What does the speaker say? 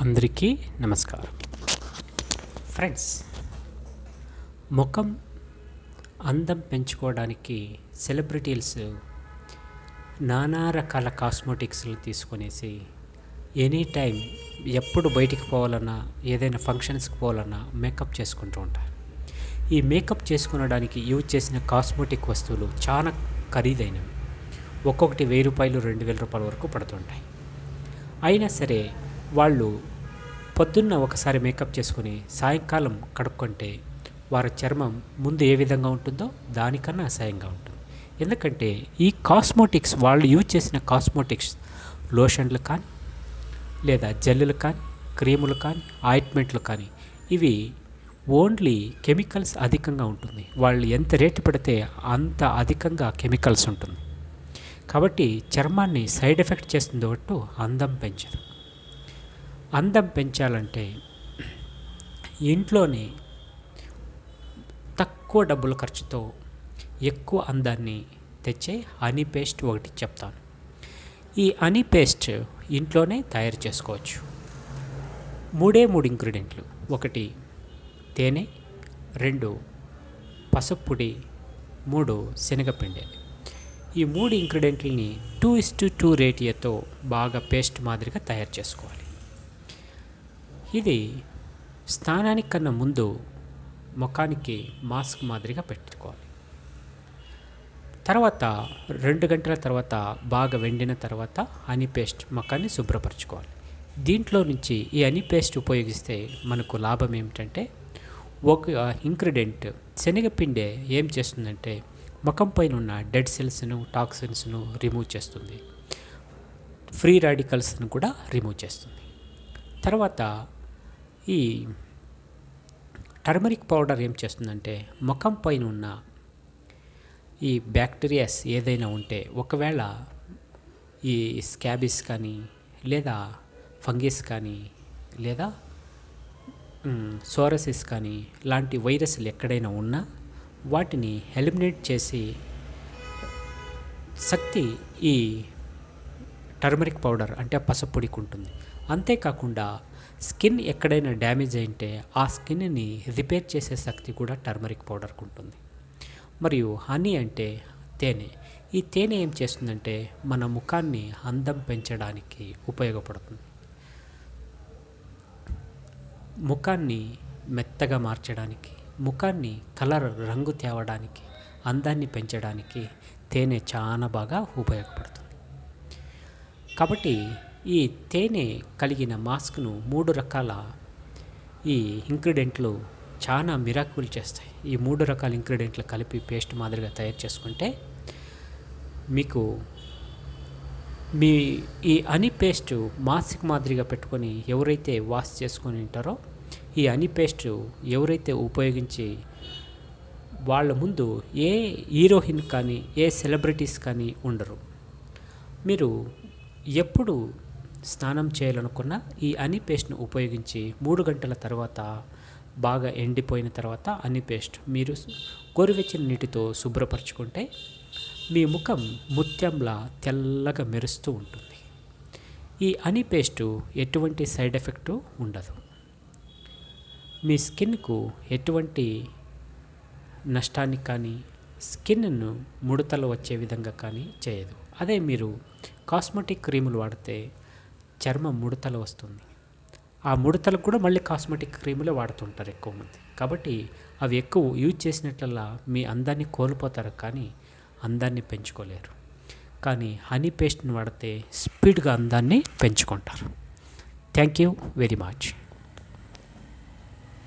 అందరికీ నమస్కారం ఫ్రెండ్స్. ముఖం అందం పెంచుకోవడానికి సెలబ్రిటీస్ నానా రకాల కాస్మోటిక్స్లు తీసుకునేసి ఎనీ టైం ఎప్పుడు బయటికి పోవాలన్నా ఏదైనా ఫంక్షన్స్కి పోవాలన్నా మేకప్ చేసుకుంటూ ఉంటారు. ఈ మేకప్ చేసుకునడానికి యూజ్ చేసిన కాస్మోటిక్ వస్తువులు చాలా ఖరీదైనవి. ఒక్కొక్కటి 1000 రూపాయలు 2000 రూపాయల వరకు పడుతుంటాయి. అయినా సరే వాళ్ళు పొద్దున్న ఒకసారి మేకప్ చేసుకుని సాయంకాలం కడుక్కుంటే వారి చర్మం ముందు ఏ విధంగా ఉంటుందో దానికన్నా అసహ్యంగా ఉంటుంది. ఎందుకంటే ఈ కాస్మోటిక్స్ వాళ్ళు యూజ్ చేసిన కాస్మోటిక్స్ లోషన్లు కానీ లేదా జెల్లులు కానీ క్రీములు కానీ ఆయింట్మెంట్లు కానీ ఇవి ఓన్లీ కెమికల్స్ అధికంగా ఉంటుంది. వాళ్ళు ఎంత రేటు పెడితే అంత అధికంగా కెమికల్స్ ఉంటుంది. కాబట్టి చర్మాన్ని సైడ్ ఎఫెక్ట్ చేస్తుంది ఒట్టు అందం పెంచదు. అందం పెంచాలంటే ఇంట్లోనే తక్కువ డబ్బుల ఖర్చుతో ఎక్కువ అందాన్ని తెచ్చే హనీ పేస్ట్ ఒకటి చెప్తాను. ఈ హనీ పేస్ట్ ఇంట్లోనే తయారు చేసుకోవచ్చు. 3 ఇంగ్రీడియంట్లు. 1 తేనె, 2 పసుపు పొడి, 3 శనగపిండి. ఈ 3 ఇంగ్రీడియంట్లని 2:2 రేటియోతో బాగా పేస్ట్ మాదిరిగా తయారు చేసుకోవాలి. ఇది స్నానానికి కన్నా ముందు ముఖానికి మాస్క్ మాదిరిగా పెట్టుకోవాలి. తర్వాత 2 గంటల తర్వాత బాగా వెండిన తర్వాత హనీ పేస్ట్ ముఖాన్ని శుభ్రపరచుకోవాలి. దీంట్లో నుంచి ఈ హనీ పేస్ట్ ఉపయోగిస్తే మనకు లాభం ఏమిటంటే, ఒక ఇంగ్రీడియంట్ శనగపిండి ఏం చేస్తుందంటే ముఖం పైన ఉన్న డెడ్ సెల్స్ను టాక్సిన్స్ను రిమూవ్ చేస్తుంది. ఫ్రీ రాడికల్స్ను కూడా రిమూవ్ చేస్తుంది. తర్వాత ఈ టర్మరిక్ పౌడర్ ఏం చేస్తుందంటే ముఖం పైన ఉన్న ఈ బ్యాక్టీరియాస్ ఏదైనా ఉంటే, ఒకవేళ ఈ స్కాబిస్ కానీ లేదా ఫంగిస్ కానీ లేదా సోరసిస్ కానీ లాంటి వైరస్లు ఎక్కడైనా ఉన్నా వాటిని ఎలిమినేట్ చేసి శక్తి ఈ టర్మరిక్ పౌడర్ అంటే పసుపు పొడికి ఉంటుంది. అంతేకాకుండా స్కిన్ ఎక్కడైనా డ్యామేజ్ అయింటే ఆ స్కిన్ని రిపేర్ చేసే శక్తి కూడా టర్మరిక్ పౌడర్కి ఉంటుంది. మరియు హనీ అంటే తేనె. ఈ తేనె ఏం చేస్తుందంటే మన ముఖాన్ని అందం పెంచడానికి ఉపయోగపడుతుంది. ముఖాన్ని మెత్తగా మార్చడానికి, ముఖాన్ని కలర్ రంగు తేవడానికి, అందాన్ని పెంచడానికి తేనె చాలా బాగా ఉపయోగపడుతుంది. కాబట్టి ఈ తేనె కలిగిన మాస్క్ను 3 రకాల ఈ ఇంగ్రీడియంట్లు చాలా మిరాకిల్ చేస్తాయి. ఈ 3 రకాల ఇంగ్రీడియంట్లు కలిపి పేస్ట్ మాదిరిగా తయారు చేసుకుంటే మీకు మీ ఈ హనీ పేస్ట్ మాస్క్ మాదిరిగా పెట్టుకొని ఎవరైతే వాష్ చేసుకొని ఉంటారో ఈ హనీ పేస్ట్ ఎవరైతే ఉపయోగించి వాళ్ళ ముందు ఏ హీరోయిన్ కానీ ఏ సెలబ్రిటీస్ కానీ ఉండరు. మీరు ఎప్పుడు స్నానం చేయాలనుకున్నా ఈ హనీ పేస్ట్ను ఉపయోగించి 3 గంటల తర్వాత బాగా ఎండిపోయిన తర్వాత హనీ పేస్ట్ మీరు గోరువెచ్చని నీటితో శుభ్రపరచుకుంటే మీ ముఖం ముత్యంలా తెల్లగా మెరుస్తూ ఉంటుంది. ఈ హనీ పేస్టు ఎటువంటి సైడ్ ఎఫెక్టు ఉండదు. మీ స్కిన్కు ఎటువంటి నష్టాన్ని కానీ స్కిన్ను ముడతలు వచ్చే విధంగా కానీ చేయదు. అదే మీరు కాస్మెటిక్ క్రీములు వాడితే చర్మం ముడతలు వస్తుంది. ఆ ముడతలకు కూడా మళ్ళీ కాస్మెటిక్ క్రీములే వాడుతుంటారు ఎక్కువ మంది. కాబట్టి అవి ఎక్కువ యూజ్ చేసినట్లల్లా మీ అందాన్ని కోల్పోతారు కానీ అందాన్ని పెంచుకోలేరు. కానీ హనీ పేస్ట్ని వాడితే స్పీడ్గా అందాన్ని పెంచుకుంటారు. Thank you very much.